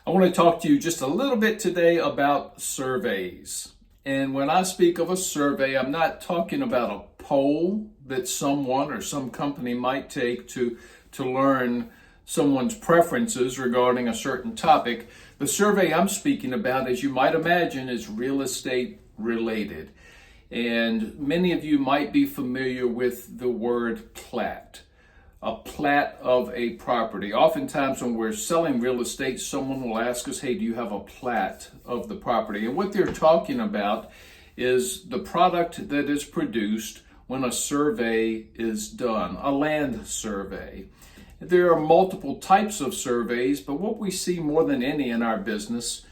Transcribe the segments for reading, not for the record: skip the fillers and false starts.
I want to talk to you just a little bit today about surveys. And when I speak of a survey, I'm not talking about a poll that someone or some company might take to learn someone's preferences regarding a certain topic. The survey I'm speaking about, as you might imagine, is real estate related. And many of you might be familiar with the word plat. A plat of a property. Oftentimes when we're selling real estate, someone will ask us, hey, do you have a plat of the property? And what they're talking about is the product that is produced when a survey is done, a land survey. There are multiple types of surveys, but what we see more than any in our business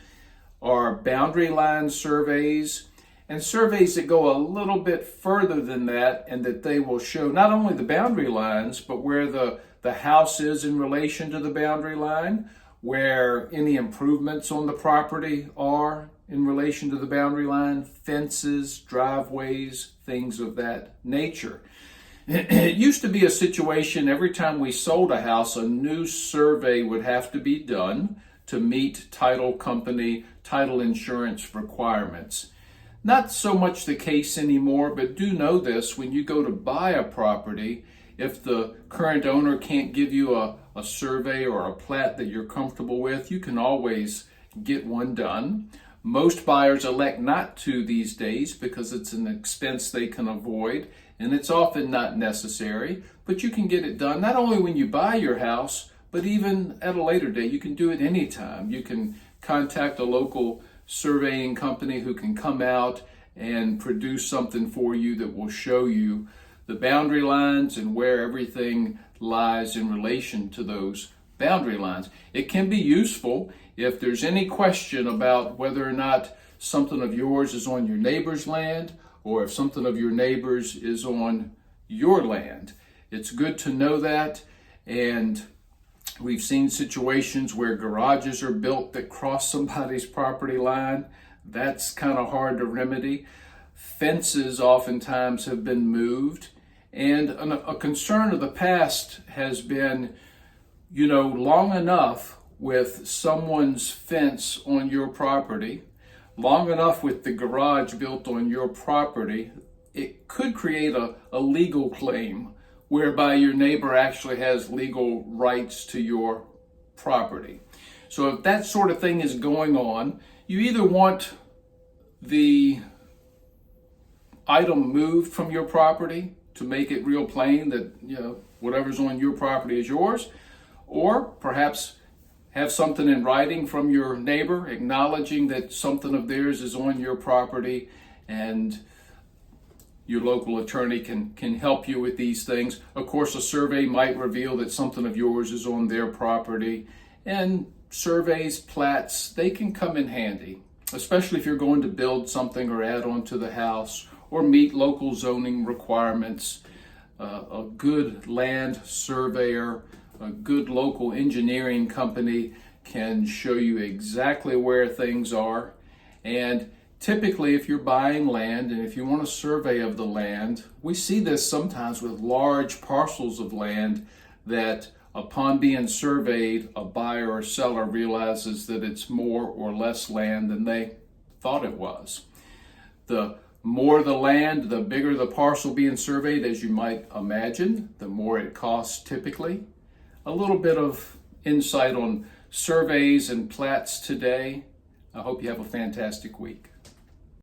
are boundary line surveys, and surveys that go a little bit further than that, and that they will show not only the boundary lines, but where the house is in relation to the boundary line, where any improvements on the property are in relation to the boundary line, fences, driveways, things of that nature. It used to be a situation every time we sold a house, a new survey would have to be done to meet title company, title insurance requirements. Not so much the case anymore, but do know this: when you go to buy a property, if the current owner can't give you a survey or a plat that you're comfortable with, you can always get one done. Most buyers elect not to these days because it's an expense they can avoid, and it's often not necessary, but you can get it done not only when you buy your house, but even at a later date. You can do it anytime. You can contact a local surveying company who can come out and produce something for you that will show you the boundary lines and where everything lies in relation to those boundary lines. It can be useful if there's any question about whether or not something of yours is on your neighbor's land, or if something of your neighbor's is on your land. It's good to know that. And we've seen situations where garages are built that cross somebody's property line. That's kind of hard to remedy. Fences oftentimes have been moved. And a concern of the past has been, long enough with someone's fence on your property, long enough with the garage built on your property, it could create a legal claim whereby your neighbor actually has legal rights to your property. So if that sort of thing is going on, you either want the item moved from your property to make it real plain that, whatever's on your property is yours, or perhaps have something in writing from your neighbor acknowledging that something of theirs is on your property, and your local attorney can help you with these things. Of course, a survey might reveal that something of yours is on their property, and surveys, plats, they can come in handy, especially if you're going to build something or add on to the house or meet local zoning requirements. A good land surveyor, a good local engineering company can show you exactly where things are. And typically, if you're buying land and if you want a survey of the land, we see this sometimes with large parcels of land that upon being surveyed, a buyer or seller realizes that it's more or less land than they thought it was. The more the land, the bigger the parcel being surveyed, as you might imagine, the more it costs typically. A little bit of insight on surveys and plats today. I hope you have a fantastic week.